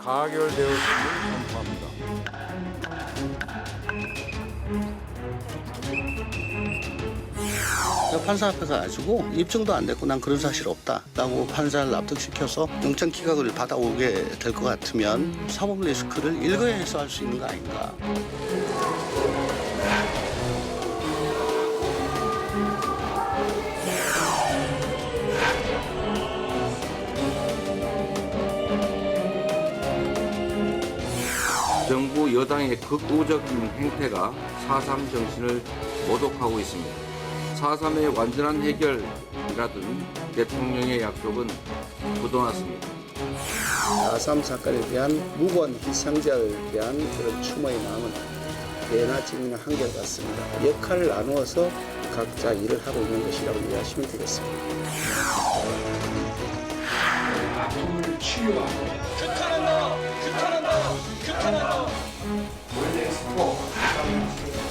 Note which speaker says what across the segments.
Speaker 1: 가결되었음을 선포합니다.
Speaker 2: 판사 앞에서 가지고 입증도 안 됐고 난 그런 사실 없다라고 판사를 납득시켜서 영장 기각을 받아오게 될 것 같으면 사법 리스크를 일거에서 할 수 있는 거 아닌가.
Speaker 3: 정부 여당의 극우적인 행태가 4.3 정신을 모독하고 있습니다. 4.3의 완전한 해결이라든 대통령의 약속은 부도났습니다.
Speaker 2: 4.3 사건에 대한 무고한 희생자에 대한 그런 추모의 마음은 예나 지금이나 한결같습니다. 역할을 나누어서 각자 일을 하고 있는 것이라고 이해하시면 되겠습니다.
Speaker 1: 아픔을 치유하고
Speaker 4: 규탄한다! 규탄한다! 규탄한다!
Speaker 1: 원엑스포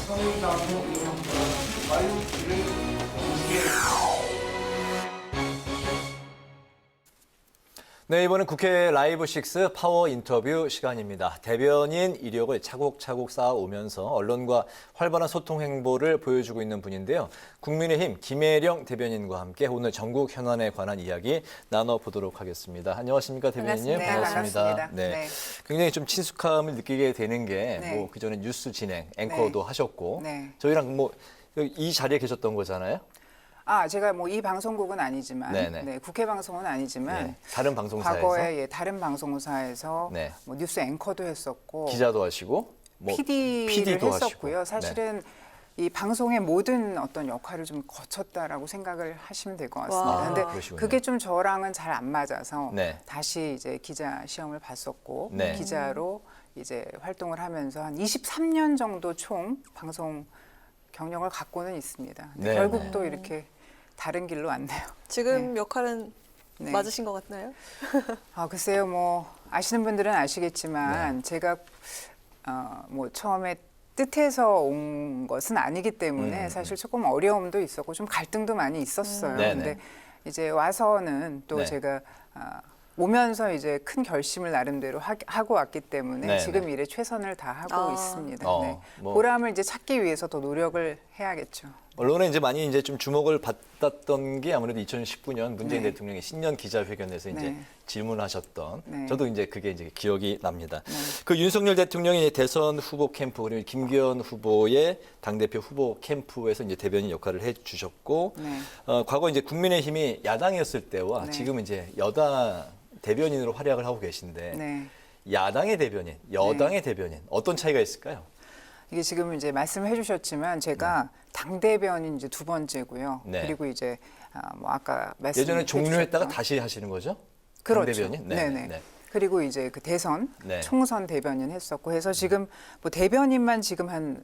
Speaker 1: 성의당으로 이를
Speaker 5: 네, 이번은 국회 라이브 6 파워 인터뷰 시간입니다. 대변인 이력을 차곡차곡 쌓아오면서 언론과 활발한 소통 행보를 보여주고 있는 분인데요. 국민의힘 김혜령 대변인과 함께 오늘 전국 현안에 관한 이야기 나눠보도록 하겠습니다. 안녕하십니까, 대변인님?
Speaker 6: 반갑습니다.
Speaker 5: 네. 굉장히 좀 친숙함을 느끼게 되는 게
Speaker 6: 네.
Speaker 5: 뭐 그전에 뉴스 진행, 앵커도 하셨고
Speaker 6: 네.
Speaker 5: 저희랑 뭐 이 자리에 계셨던 거잖아요.
Speaker 6: 제가 뭐 이 방송국은 아니지만,
Speaker 5: 네네.
Speaker 6: 네, 국회 방송은 아니지만,
Speaker 5: 네. 다른 방송사에서
Speaker 6: 과거에 다른 방송사에서
Speaker 5: 네.
Speaker 6: 뭐 뉴스 앵커도 했었고,
Speaker 5: 기자도 하시고 뭐
Speaker 6: PD를
Speaker 5: PD도
Speaker 6: 했었고요.
Speaker 5: 하시고.
Speaker 6: 사실은 이 방송의 모든 어떤 역할을 좀 거쳤다라고 생각을 하시면 될 것 같습니다.
Speaker 5: 와.
Speaker 6: 근데
Speaker 5: 그러시군요.
Speaker 6: 그게 좀 저랑은 잘 안 맞아서
Speaker 5: 네.
Speaker 6: 다시 이제 기자 시험을 봤었고,
Speaker 5: 네.
Speaker 6: 기자로 이제 활동을 하면서 한 23년 정도 총 방송 경력을 갖고는 있습니다. 근데
Speaker 5: 네,
Speaker 6: 결국
Speaker 5: 네.
Speaker 6: 또 이렇게 다른 길로 왔네요.
Speaker 7: 지금 역할은
Speaker 6: 네.
Speaker 7: 맞으신 것 같나요?
Speaker 6: 글쎄요, 뭐 아시는 분들은 아시겠지만 제가 뭐 처음에 뜻해서 온 것은 아니기 때문에 사실 조금 어려움도 있었고 좀 갈등도 많이 있었어요.
Speaker 5: 네네.
Speaker 6: 근데 이제 와서는 또
Speaker 5: 네.
Speaker 6: 제가 오면서 이제 큰 결심을 나름대로 하고 왔기 때문에
Speaker 5: 네네.
Speaker 6: 지금 일에 최선을 다하고 있습니다. 네.
Speaker 5: 뭐.
Speaker 6: 보람을 이제 찾기 위해서 더 노력을 해야겠죠.
Speaker 5: 언론에 이제 많이 이제 좀 주목을 받았던 게 아무래도 2019년 문재인
Speaker 6: 네.
Speaker 5: 대통령이 신년 기자회견에서 이제
Speaker 6: 네.
Speaker 5: 질문하셨던
Speaker 6: 네.
Speaker 5: 저도 이제 그게 이제 기억이 납니다. 그 윤석열 대통령이 대선 후보 캠프 그리고 김기현 후보의 당대표 후보 캠프에서 이제 대변인 역할을 해 주셨고
Speaker 6: 네.
Speaker 5: 과거 이제 국민의힘이 야당이었을 때와
Speaker 6: 네.
Speaker 5: 지금 이제 여당 대변인으로 활약을 하고 계신데
Speaker 6: 네.
Speaker 5: 야당의 대변인, 여당의 대변인 어떤 차이가 있을까요?
Speaker 6: 이게 지금 이제 말씀을 해주셨지만 제가 당대변인 이제 두 번째고요.
Speaker 5: 네.
Speaker 6: 그리고 이제 뭐 아까 말씀
Speaker 5: 예전에 종료했다가 다시 하시는 거죠? 당
Speaker 6: 그렇죠.
Speaker 5: 대변인?
Speaker 6: 네네. 그리고 이제 그 대선,
Speaker 5: 네.
Speaker 6: 총선 대변인 했었고 해서 지금 뭐 대변인만 지금 한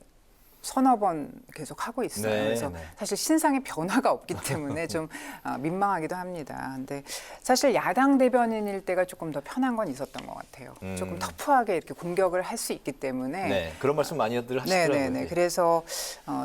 Speaker 6: 서너 번 계속 하고 있어요.
Speaker 5: 네,
Speaker 6: 그래서
Speaker 5: 네.
Speaker 6: 사실 신상의 변화가 없기 때문에 좀 민망하기도 합니다. 근데 사실 야당 대변인일 때가 조금 더 편한 건 있었던 것 같아요. 조금 터프하게 이렇게 공격을 할 수 있기 때문에
Speaker 5: 네, 그런 말씀 많이들 하시더라고요.
Speaker 6: 네네네. 그래서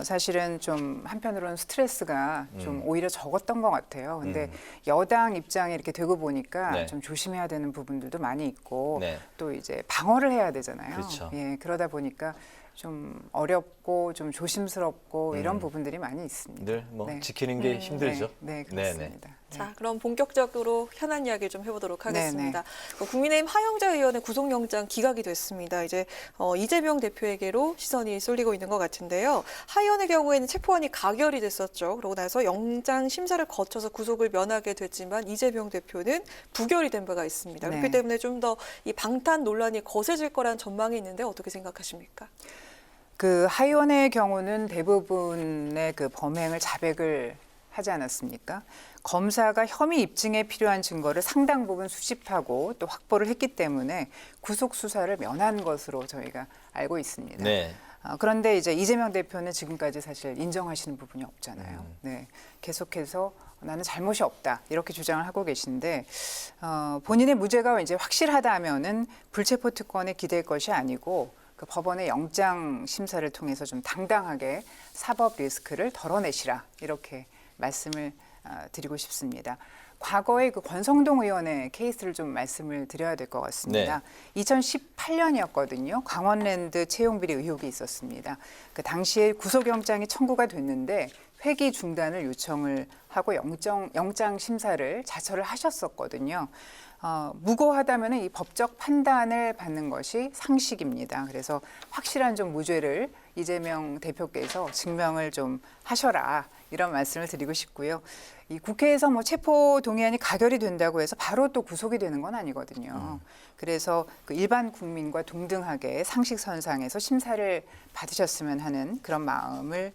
Speaker 6: 사실은 좀 한편으로는 스트레스가 좀 오히려 적었던 것 같아요. 근데 여당 입장에 이렇게 되고 보니까
Speaker 5: 네.
Speaker 6: 좀 조심해야 되는 부분들도 많이 있고
Speaker 5: 네.
Speaker 6: 또 이제 방어를 해야 되잖아요.
Speaker 5: 그렇죠.
Speaker 6: 예, 그러다 보니까 좀 어렵고 좀 조심스럽고 이런 부분들이 많이 있습니다.
Speaker 5: 늘 뭐
Speaker 6: 네.
Speaker 5: 지키는 게 힘들죠.
Speaker 6: 네, 그렇습니다.
Speaker 7: 자, 그럼 본격적으로 현안 이야기를 좀 해보도록 하겠습니다.
Speaker 6: 네,
Speaker 7: 국민의힘 하영자 의원의 구속영장 기각이 됐습니다. 이제 이재명 대표에게로 시선이 쏠리고 있는 것 같은데요. 하 의원의 경우에는 체포안이 가결이 됐었죠. 그러고 나서 영장 심사를 거쳐서 구속을 면하게 됐지만 이재명 대표는 부결이 된 바가 있습니다.
Speaker 6: 네.
Speaker 7: 그렇기 때문에 좀 더 이 방탄 논란이 거세질 거란 전망이 있는데 어떻게 생각하십니까?
Speaker 6: 그 하 의원의 경우는 대부분의 그 범행을 자백을 하지 않았습니까? 검사가 혐의 입증에 필요한 증거를 상당 부분 수집하고 또 확보를 했기 때문에 구속 수사를 면한 것으로 저희가 알고 있습니다.
Speaker 5: 네.
Speaker 6: 그런데 이제 이재명 대표는 지금까지 사실 인정하시는 부분이 없잖아요. 네, 계속해서 나는 잘못이 없다 이렇게 주장을 하고 계신데 본인의 무죄가 이제 확실하다면은 불체포 특권에 기댈 것이 아니고 그 법원의 영장 심사를 통해서 좀 당당하게 사법 리스크를 덜어내시라 이렇게 말씀을 드리고 싶습니다. 과거의 그 권성동 의원의 케이스를 좀 말씀을 드려야 될 것 같습니다. 2018년이었거든요. 강원랜드 채용 비리 의혹이 있었습니다. 그 당시에 구속영장이 청구가 됐는데 회기 중단을 요청을 하고 영장 심사를 자처를 하셨었거든요. 무고하다면 이 법적 판단을 받는 것이 상식입니다. 그래서 확실한 좀 무죄를 이재명 대표께서 증명을 좀 하셔라, 이런 말씀을 드리고 싶고요. 이 국회에서 뭐 체포 동의안이 가결이 된다고 해서 바로 또 구속이 되는 건 아니거든요. 그래서 그 일반 국민과 동등하게 상식선상에서 심사를 받으셨으면 하는 그런 마음을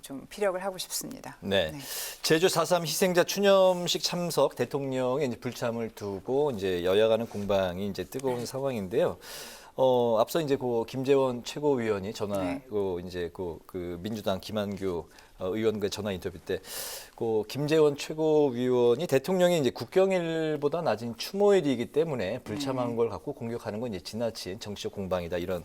Speaker 6: 좀 피력을 하고 싶습니다.
Speaker 5: 네. 제주 4.3 희생자 추념식 참석 대통령의 이제 불참을 두고 이제 여야 간의 공방이 이제 뜨거운 상황인데요. 앞서 이제 그 김재원 최고위원이 이제 그 민주당 김한규 의원과 전화 인터뷰 때 그 김재원 최고위원이 대통령이 이제 국경일보다 낮은 추모일이기 때문에 불참한 걸 갖고 공격하는 건 이제 지나친 정치적 공방이다, 이런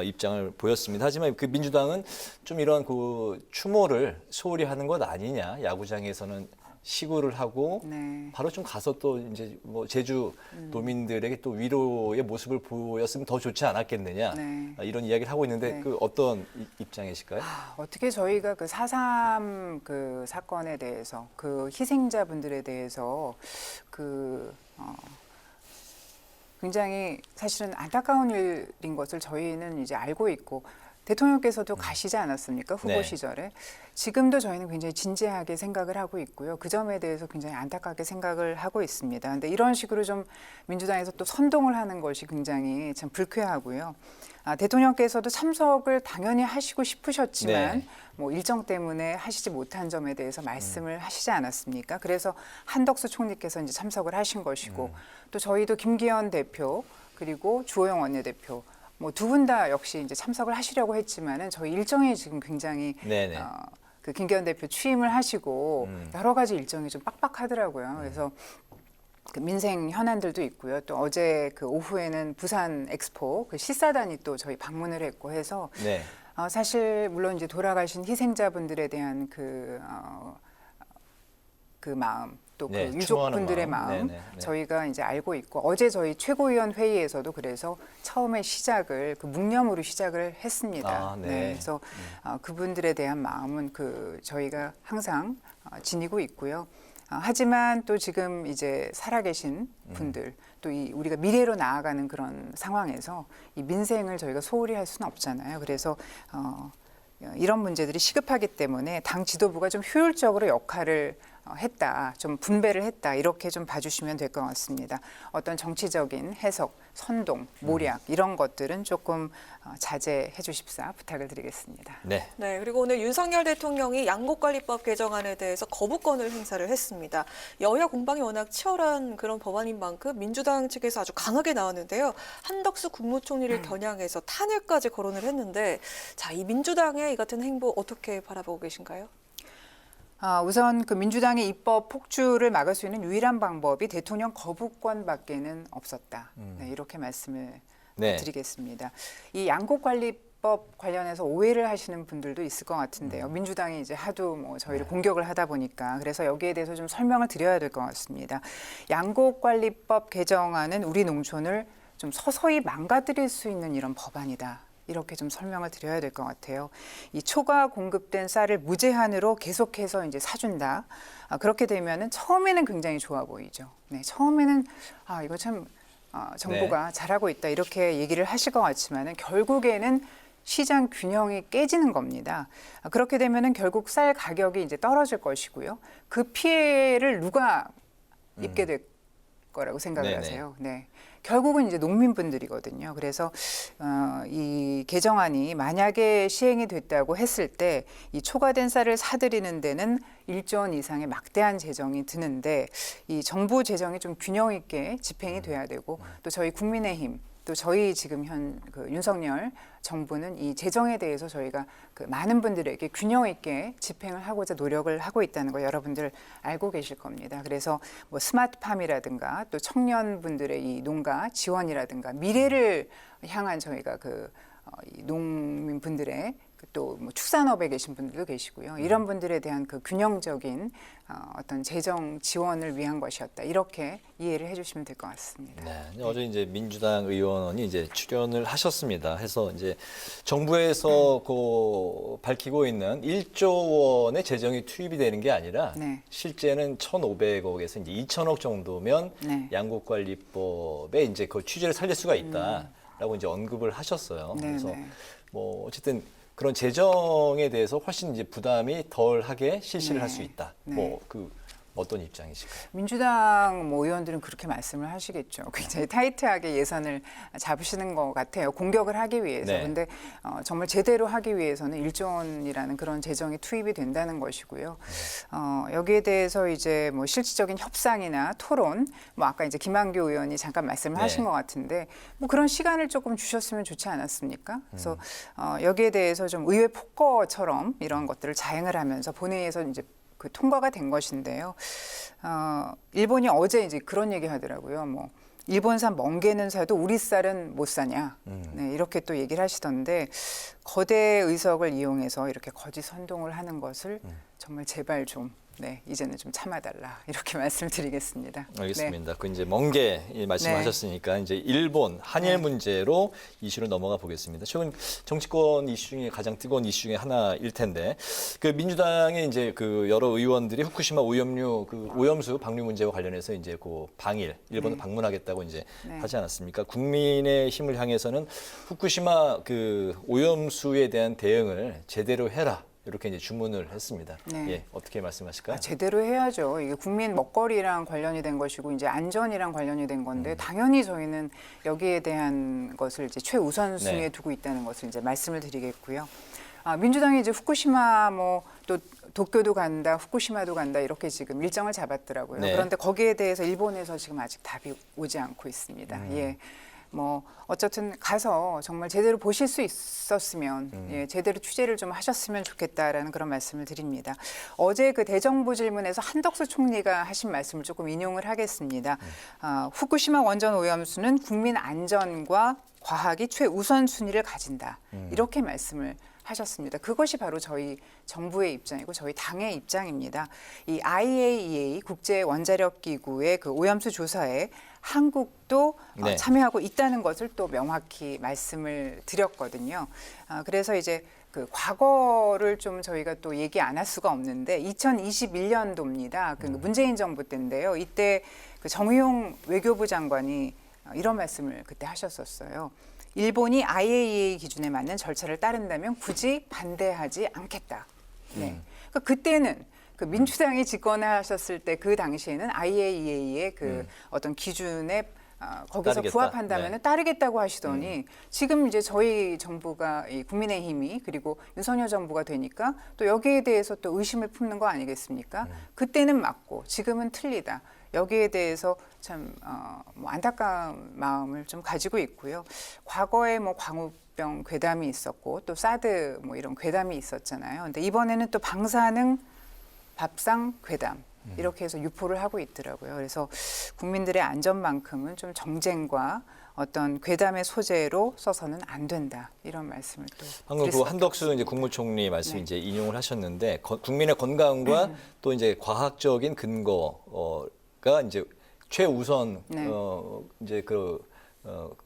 Speaker 5: 입장을 보였습니다. 하지만 그 민주당은 좀 이런 그 추모를 소홀히 하는 것 아니냐, 야구장에서는 시구를 하고 바로 좀 가서 또 이제 뭐 제주 도민들에게 또 위로의 모습을 보였으면 더 좋지 않았겠느냐, 이런 이야기를 하고 있는데 그 어떤 입장이실까요?
Speaker 6: 어떻게 저희가 그 4.3 그 사건에 대해서 그 희생자분들에 대해서 굉장히 사실은 안타까운 일인 것을 저희는 이제 알고 있고, 대통령께서도 가시지 않았습니까? 후보 시절에. 지금도 저희는 굉장히 진지하게 생각을 하고 있고요. 그 점에 대해서 굉장히 안타깝게 생각을 하고 있습니다. 근데 이런 식으로 좀 민주당에서 또 선동을 하는 것이 굉장히 참 불쾌하고요. 대통령께서도 참석을 당연히 하시고 싶으셨지만 뭐 일정 때문에 하시지 못한 점에 대해서 말씀을 하시지 않았습니까? 그래서 한덕수 총리께서 이제 참석을 하신 것이고, 또 저희도 김기현 대표 그리고 주호영 원내대표 뭐 두 분 다 역시 이제 참석을 하시려고 했지만은 저희 일정이 지금 굉장히 그 김기현 대표 취임을 하시고 여러 가지 일정이 좀 빡빡하더라고요. 그래서 그 민생 현안들도 있고요. 또 어제 그 오후에는 부산 엑스포 그 시사단이 또 저희 방문을 했고 해서 사실 물론 이제 돌아가신 희생자분들에 대한 그 마음, 또 그 유족분들의 마음 저희가 이제 알고 있고, 어제 저희 최고위원 회의에서도 그래서 처음에 시작을 그 묵념으로 시작을 했습니다. 그래서 그분들에 대한 마음은 그 저희가 항상 지니고 있고요. 하지만 또 지금 이제 살아계신 분들, 또 이 우리가 미래로 나아가는 그런 상황에서 이 민생을 저희가 소홀히 할 수는 없잖아요. 그래서 이런 문제들이 시급하기 때문에 당 지도부가 좀 효율적으로 역할을 했다, 좀 분배를 했다, 이렇게 좀 봐주시면 될 것 같습니다. 어떤 정치적인 해석, 선동, 모략 이런 것들은 조금 자제해 주십사 부탁을 드리겠습니다.
Speaker 7: 네, 그리고 오늘 윤석열 대통령이 양곡관리법 개정안에 대해서 거부권을 행사를 했습니다. 여야 공방이 워낙 치열한 그런 법안인 만큼 민주당 측에서 아주 강하게 나왔는데요. 한덕수 국무총리를 겨냥해서 탄핵까지 거론을 했는데, 자, 이 민주당의 이 같은 행보 어떻게 바라보고 계신가요?
Speaker 6: 우선 그 민주당의 입법 폭주를 막을 수 있는 유일한 방법이 대통령 거부권밖에는 없었다. 이렇게 말씀을 드리겠습니다. 이 양곡관리법 관련해서 오해를 하시는 분들도 있을 것 같은데요. 민주당이 이제 하도 뭐 저희를 공격을 하다 보니까, 그래서 여기에 대해서 좀 설명을 드려야 될 것 같습니다. 양곡관리법 개정안은 우리 농촌을 좀 서서히 망가뜨릴 수 있는 이런 법안이다, 이렇게 좀 설명을 드려야 될 것 같아요. 이 초과 공급된 쌀을 무제한으로 계속해서 이제 사준다. 그렇게 되면은 처음에는 굉장히 좋아 보이죠. 처음에는 이거 참 정부가 잘하고 있다, 이렇게 얘기를 하실 것 같지만은 결국에는 시장 균형이 깨지는 겁니다. 그렇게 되면은 결국 쌀 가격이 이제 떨어질 것이고요. 그 피해를 누가 입게 될 거라고 생각을 하세요? 결국은 이제 농민분들이거든요. 그래서 이 개정안이 만약에 시행이 됐다고 했을 때 이 초과된 쌀을 사들이는 데는 1조 원 이상의 막대한 재정이 드는데, 이 정부 재정이 좀 균형 있게 집행이 돼야 되고, 또 저희 국민의힘, 또 저희 지금 그 윤석열 정부는 이 재정에 대해서 저희가 그 많은 분들에게 균형 있게 집행을 하고자 노력을 하고 있다는 거 여러분들 알고 계실 겁니다. 그래서 뭐 스마트팜이라든가 또 청년분들의 이 농가 지원이라든가 미래를 향한 저희가 이 농민분들의 또 뭐 축산업에 계신 분들도 계시고요. 이런 분들에 대한 그 균형적인 어떤 재정 지원을 위한 것이었다. 이렇게 이해를 해주시면 될 것 같습니다.
Speaker 5: 네, 어제 이제 민주당 의원이 이제 출연을 하셨습니다. 해서 이제 정부에서 밝히고 있는 1조 원의 재정이 투입이 되는 게 아니라
Speaker 6: 네.
Speaker 5: 실제는 1,500억에서 이제 2,000억 정도면
Speaker 6: 네.
Speaker 5: 양국관리법에 이제 그 취지를 살릴 수가 있다라고 이제 언급을 하셨어요.
Speaker 6: 네,
Speaker 5: 그래서
Speaker 6: 네.
Speaker 5: 뭐 어쨌든 그런 재정에 대해서 훨씬 이제 부담이 덜하게 실시를
Speaker 6: 네.
Speaker 5: 할 수 있다.
Speaker 6: 네.
Speaker 5: 뭐 어떤 입장이실까요?
Speaker 6: 민주당 뭐 의원들은 그렇게 말씀을 하시겠죠. 굉장히 타이트하게 예산을 잡으시는 것 같아요. 공격을 하기 위해서.
Speaker 5: 네.
Speaker 6: 근데 정말 제대로 하기 위해서는 1조 원이라는 그런 재정이 투입이 된다는 것이고요. 여기에 대해서 이제 뭐 실질적인 협상이나 토론, 뭐 아까 이제 김한규 의원이 잠깐 말씀을
Speaker 5: 네.
Speaker 6: 하신 것 같은데 뭐 그런 시간을 조금 주셨으면 좋지 않았습니까? 그래서 여기에 대해서 좀 의회 폭거처럼 이런 것들을 자행을 하면서 본회의에서 이제 그 통과가 된 것인데요. 일본이 어제 이제 그런 얘기 하더라고요. 뭐 일본산 멍게는 사도 우리 쌀은 못 사냐. 네, 이렇게 또 얘기를 하시던데 거대 의석을 이용해서 이렇게 거짓 선동을 하는 것을 정말 제발 좀 이제는 좀 참아달라 이렇게 말씀드리겠습니다.
Speaker 5: 알겠습니다. 그 이제 멍게 말씀하셨으니까 이제 일본 한일 문제로 이슈로 넘어가 보겠습니다. 최근 정치권 이슈 중에 가장 뜨거운 이슈 중에 하나일 텐데 그 민주당의 이제 그 여러 의원들이 후쿠시마 오염류 그 오염수 방류 문제와 관련해서 이제 그 방일 일본을 방문하겠다고 이제 하지 않았습니까? 국민의 힘을 향해서는 후쿠시마 그 오염수에 대한 대응을 제대로 해라. 이렇게 이제 주문을 했습니다.
Speaker 6: 네.
Speaker 5: 예, 어떻게 말씀하실까요?
Speaker 6: 제대로 해야죠. 이게 국민 먹거리랑 관련이 된 것이고 이제 안전이랑 관련이 된 건데 당연히 저희는 여기에 대한 것을 이제 최우선순위에
Speaker 5: 네.
Speaker 6: 두고 있다는 것을 이제 말씀을 드리겠고요. 민주당이 이제 후쿠시마 뭐 또 도쿄도 간다, 후쿠시마도 간다 이렇게 지금 일정을 잡았더라고요.
Speaker 5: 네.
Speaker 6: 그런데 거기에 대해서 일본에서 지금 아직 답이 오지 않고 있습니다. 예. 뭐 어쨌든 가서 정말 제대로 보실 수 있었으면 예, 제대로 취재를 좀 하셨으면 좋겠다라는 그런 말씀을 드립니다. 어제 그 대정부 질문에서 한덕수 총리가 하신 말씀을 조금 인용을 하겠습니다. 후쿠시마 원전 오염수는 국민 안전과 과학이 최우선 순위를 가진다. 이렇게 말씀을 하셨습니다. 그것이 바로 저희 정부의 입장이고 저희 당의 입장입니다. 이 IAEA 국제 원자력 기구의 그 오염수 조사에 한국도
Speaker 5: 네.
Speaker 6: 참여하고 있다는 것을 또 명확히 말씀을 드렸거든요. 그래서 이제 그 과거를 좀 저희가 또 얘기 안 할 수가 없는데 2021년도입니다. 그 문재인 정부 때인데요. 이때 그 정의용 외교부 장관이 이런 말씀을 그때 하셨었어요. 일본이 IAEA 기준에 맞는 절차를 따른다면 굳이 반대하지 않겠다. 네. 그러니까 그때는 그 민주당이 집권하셨을 때 그 당시에는 IAEA의 그 어떤 기준에 거기서
Speaker 5: 따르겠다.
Speaker 6: 부합한다면
Speaker 5: 네.
Speaker 6: 따르겠다고 하시더니 지금 이제 저희 정부가 이 국민의힘이 그리고 윤석열 정부가 되니까 또 여기에 대해서 또 의심을 품는 거 아니겠습니까? 그때는 맞고 지금은 틀리다. 여기에 대해서 참 뭐 안타까운 마음을 좀 가지고 있고요. 과거에 뭐 광우병 괴담이 있었고 또 사드 뭐 이런 괴담이 있었잖아요. 근데 이번에는 또 방사능 밥상 괴담 이렇게 해서 유포를 하고 있더라고요. 그래서 국민들의 안전만큼은 좀 정쟁과 어떤 괴담의 소재로 써서는 안 된다 이런 말씀을 또
Speaker 5: 방금 그 한덕수 이제 국무총리 말씀 이제 인용을 하셨는데 국민의 건강과 또 이제 과학적인 근거가 이제 최우선 이제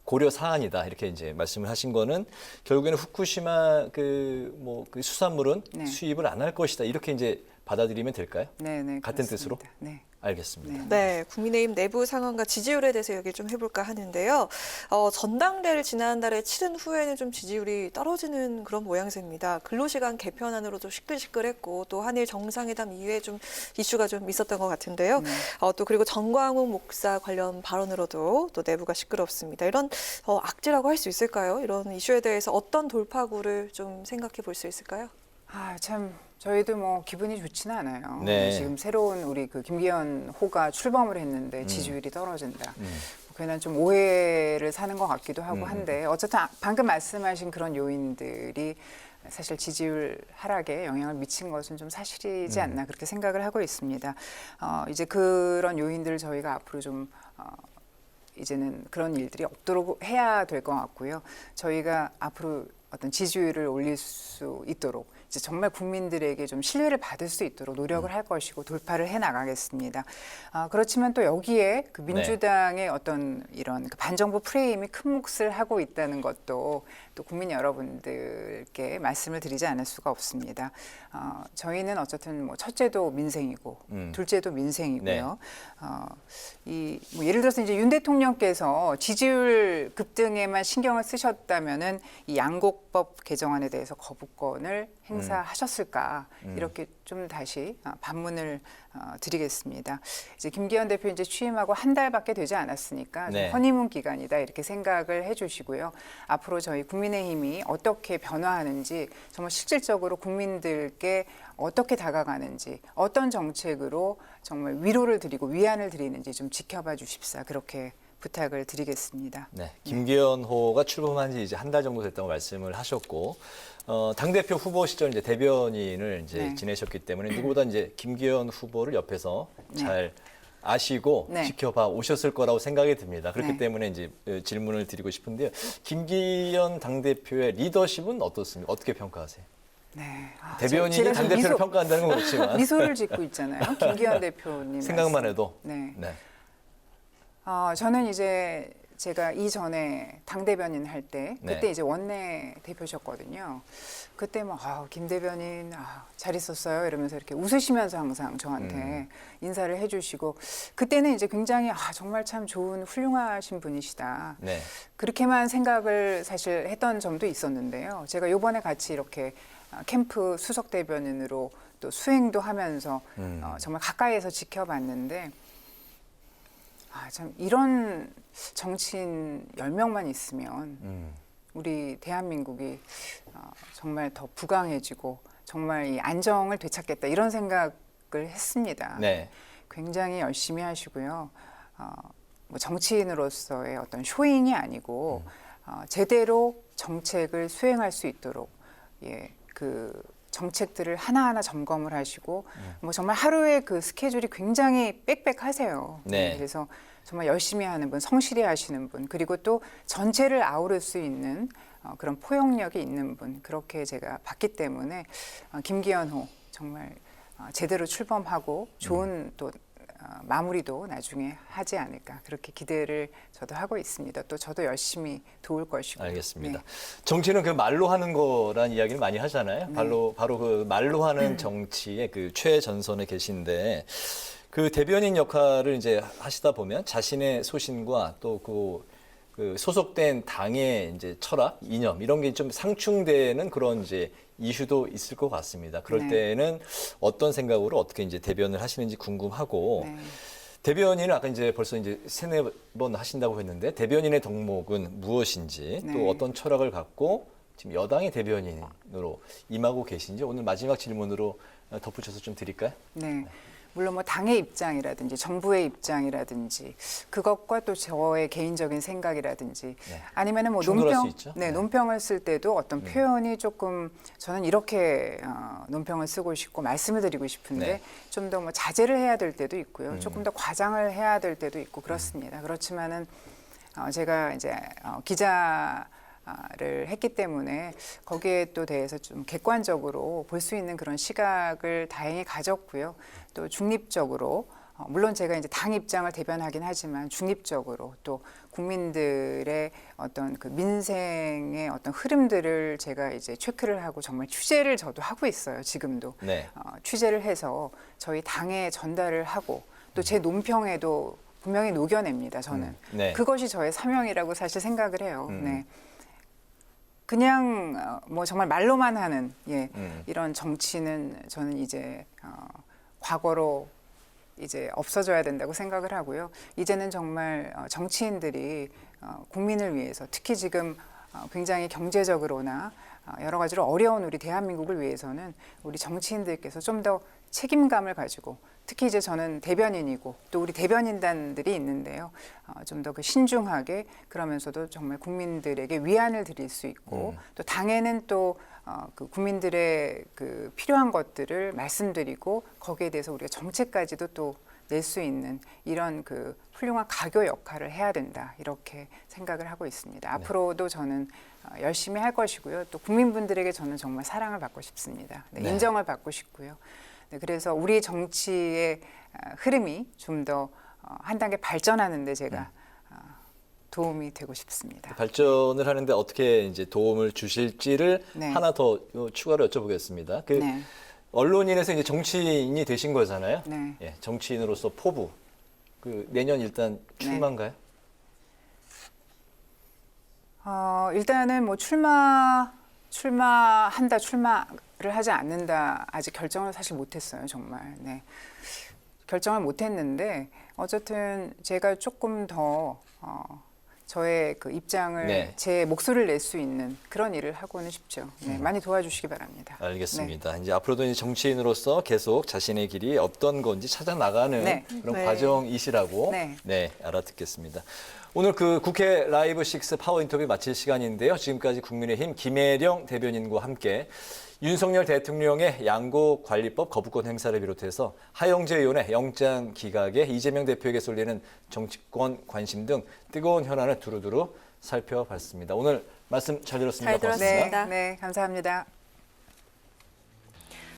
Speaker 5: 고려 사안이다 이렇게 이제 말씀을 하신 거는 결국에는 후쿠시마 그 수산물은 수입을 안 할 것이다 이렇게 이제 받아들이면 될까요?
Speaker 6: 네,
Speaker 5: 같은
Speaker 6: 그렇습니다.
Speaker 5: 뜻으로?
Speaker 6: 네.
Speaker 5: 알겠습니다.
Speaker 7: 네, 국민의힘 내부 상황과 지지율에 대해서 얘기를 좀 해볼까 하는데요. 전당대회를 지난달에 치른 후에는 좀 지지율이 떨어지는 그런 모양새입니다. 근로시간 개편안으로 좀 시끌시끌했고 또 한일 정상회담 이후에 좀 이슈가 좀 있었던 것 같은데요. 또 그리고 정광훈 목사 관련 발언으로도 또 내부가 시끄럽습니다. 이런 악재라고 할 수 있을까요? 이런 이슈에 대해서 어떤 돌파구를 좀 생각해 볼 수 있을까요?
Speaker 6: 참 저희도 뭐 기분이 좋지는 않아요.
Speaker 5: 네.
Speaker 6: 지금 새로운 우리 그 김기현 호가 출범을 했는데 지지율이 떨어진다. 괜한 좀 오해를 사는 것 같기도 하고 한데 어쨌든 방금 말씀하신 그런 요인들이 사실 지지율 하락에 영향을 미친 것은 좀 사실이지 않나 그렇게 생각을 하고 있습니다. 이제 그런 요인들을 저희가 앞으로 좀 이제는 그런 일들이 없도록 해야 될 것 같고요. 저희가 앞으로 어떤 지지율을 올릴 수 있도록 이제 정말 국민들에게 좀 신뢰를 받을 수 있도록 노력을 할 것이고 돌파를 해 나가겠습니다. 그렇지만 또 여기에 그 민주당의 어떤 이런 그 반정부 프레임이 큰 몫을 하고 있다는 것도 또 국민 여러분들께 말씀을 드리지 않을 수가 없습니다. 저희는 어쨌든 뭐 첫째도 민생이고 둘째도 민생이고요. 뭐 예를 들어서 이제 윤 대통령께서 지지율 급등에만 신경을 쓰셨다면은 이 양곡법 개정안에 대해서 거부권을 행사하셨을까 이렇게 좀 다시 반문을 드리겠습니다. 이제 김기현 대표 이제 취임하고 한 달밖에 되지 않았으니까 좀 허니문 기간이다 이렇게 생각을 해주시고요. 앞으로 저희 국민의힘이 어떻게 변화하는지 정말 실질적으로 국민들께 어떻게 다가가는지 어떤 정책으로 정말 위로를 드리고 위안을 드리는지 좀 지켜봐 주십사 그렇게 부탁을 드리겠습니다.
Speaker 5: 네, 김기현호가 출범한 지 이제 한 달 정도 됐다고 말씀을 하셨고, 당대표 후보 시절 이제 대변인을 이제 지내셨기 때문에 누구보다 이제 김기현 후보를 옆에서 잘 아시고 지켜봐 오셨을 거라고 생각이 듭니다. 그렇기 때문에 이제 질문을 드리고 싶은데요. 김기현 당대표의 리더십은 어떻습니까? 어떻게 평가하세요?
Speaker 6: 네.
Speaker 5: 대변인이 당대표를 평가한다는 건 그렇지만
Speaker 6: 미소를 짓고 있잖아요. 김기현 대표님
Speaker 5: 생각만 해도.
Speaker 6: 네. 저는 이제 제가 이전에 당대변인 할 때 그때 이제 원내 대표셨거든요. 그때 뭐 김 대변인 잘 있었어요 이러면서 이렇게 웃으시면서 항상 저한테 인사를 해주시고 그때는 이제 굉장히 정말 참 좋은 훌륭하신 분이시다. 그렇게만 생각을 사실 했던 점도 있었는데요. 제가 이번에 같이 이렇게 캠프 수석 대변인으로 또 수행도 하면서 정말 가까이에서 지켜봤는데 참 이런 정치인 10명만 있으면 우리 대한민국이 정말 더 부강해지고 정말 이 안정을 되찾겠다 이런 생각을 했습니다. 굉장히 열심히 하시고요. 뭐 정치인으로서의 어떤 쇼잉이 아니고 제대로 정책을 수행할 수 있도록 그 정책들을 하나하나 점검을 하시고 뭐 정말 하루에 그 스케줄이 굉장히 빽빽하세요. 그래서 정말 열심히 하는 분, 성실히 하시는 분, 그리고 또 전체를 아우를 수 있는 그런 포용력이 있는 분 그렇게 제가 봤기 때문에 김기현호 정말 제대로 출범하고 좋은 또 마무리도 나중에 하지 않을까 그렇게 기대를 저도 하고 있습니다. 또 저도 열심히 도울 것이고.
Speaker 5: 알겠습니다. 정치는 그 말로 하는 거란 이야기를 많이 하잖아요. 바로 그 말로 하는 정치의 그 최전선에 계신데 그 대변인 역할을 이제 하시다 보면 자신의 소신과 또 그 소속된 당의 이제 철학, 이념 이런 게 좀 상충되는 그런 이제 이슈도 있을 것 같습니다. 그럴 때는 어떤 생각으로 어떻게 이제 대변을 하시는지 궁금하고 대변인은 아까 이제 벌써 이제 3-4번 하신다고 했는데 대변인의 덕목은 무엇인지 또 어떤 철학을 갖고 지금 여당의 대변인으로 임하고 계신지 오늘 마지막 질문으로 덧붙여서 좀 드릴까요?
Speaker 6: 물론 뭐 당의 입장이라든지 정부의 입장이라든지 그것과 또 저의 개인적인 생각이라든지 아니면은 뭐 논평을 쓸 때도 어떤 표현이 조금 저는 이렇게 논평을 쓰고 싶고 말씀을 드리고 싶은데 좀 더 뭐 자제를 해야 될 때도 있고요. 조금 더 과장을 해야 될 때도 있고 그렇습니다. 그렇지만은 제가 이제 기자를 했기 때문에 거기에 또 대해서 좀 객관적으로 볼 수 있는 그런 시각을 다행히 가졌고요. 또 중립적으로 물론 제가 이제 당 입장을 대변하긴 하지만 중립적으로 또 국민들의 어떤 그 민생의 어떤 흐름들을 제가 이제 체크를 하고 정말 취재를 저도 하고 있어요. 지금도 취재를 해서 저희 당에 전달을 하고 또 제 논평에도 분명히 녹여냅니다. 저는 그것이 저의 사명이라고 사실 생각을 해요. 그냥 뭐 정말 말로만 하는 이런 정치는 저는 이제 과거로 이제 없어져야 된다고 생각을 하고요. 이제는 정말 정치인들이 국민을 위해서 특히 지금 굉장히 경제적으로나 여러 가지로 어려운 우리 대한민국을 위해서는 우리 정치인들께서 좀 더 책임감을 가지고 특히 이제 저는 대변인이고 또 우리 대변인단들이 있는데요. 좀 더 그 신중하게 그러면서도 정말 국민들에게 위안을 드릴 수 있고 또 당에는 또 그 국민들의 그 필요한 것들을 말씀드리고 거기에 대해서 우리가 정책까지도 또 낼 수 있는 이런 그 훌륭한 가교 역할을 해야 된다 이렇게 생각을 하고 있습니다. 앞으로도 저는 열심히 할 것이고요. 또 국민분들에게 저는 정말 사랑을 받고 싶습니다. 네,
Speaker 5: 네.
Speaker 6: 인정을 받고 싶고요. 네, 그래서 우리 정치의 흐름이 좀 더 한 단계 발전하는데 제가 도움이 되고 싶습니다.
Speaker 5: 발전을 하는데 어떻게 이제 도움을 주실지를
Speaker 6: 네.
Speaker 5: 하나 더 추가로 여쭤보겠습니다. 그
Speaker 6: 네.
Speaker 5: 언론인에서 이제 정치인이 되신 거잖아요.
Speaker 6: 네.
Speaker 5: 예, 정치인으로서 포부. 그 내년 일단 출마인가요?
Speaker 6: 일단은 뭐 출마를 하지 않는다 아직 결정을 사실 못했어요 정말. 네. 결정을 못했는데 어쨌든 제가 조금 더 저의 그 입장을
Speaker 5: 네.
Speaker 6: 제 목소리를 낼 수 있는 그런 일을 하고는 싶죠. 네, 많이 도와주시기 바랍니다.
Speaker 5: 알겠습니다. 이제 앞으로도 이제 정치인으로서 계속 자신의 길이 어떤 건지 찾아 나가는
Speaker 6: 네.
Speaker 5: 그런
Speaker 7: 네.
Speaker 5: 과정이시라고
Speaker 6: 네.
Speaker 5: 알아듣겠습니다. 오늘 그 국회 라이브 6 파워 인터뷰 마칠 시간인데요. 지금까지 국민의힘 김혜령 대변인과 함께 윤석열 대통령의 양곡관리법 거부권 행사를 비롯해서 하영재 의원의 영장 기각에 이재명 대표에게 쏠리는 정치권 관심 등 뜨거운 현안을 두루두루 살펴봤습니다. 오늘 말씀 잘 들었습니다.
Speaker 7: 잘 들었습니다.
Speaker 5: 고맙습니다.
Speaker 6: 네, 감사합니다.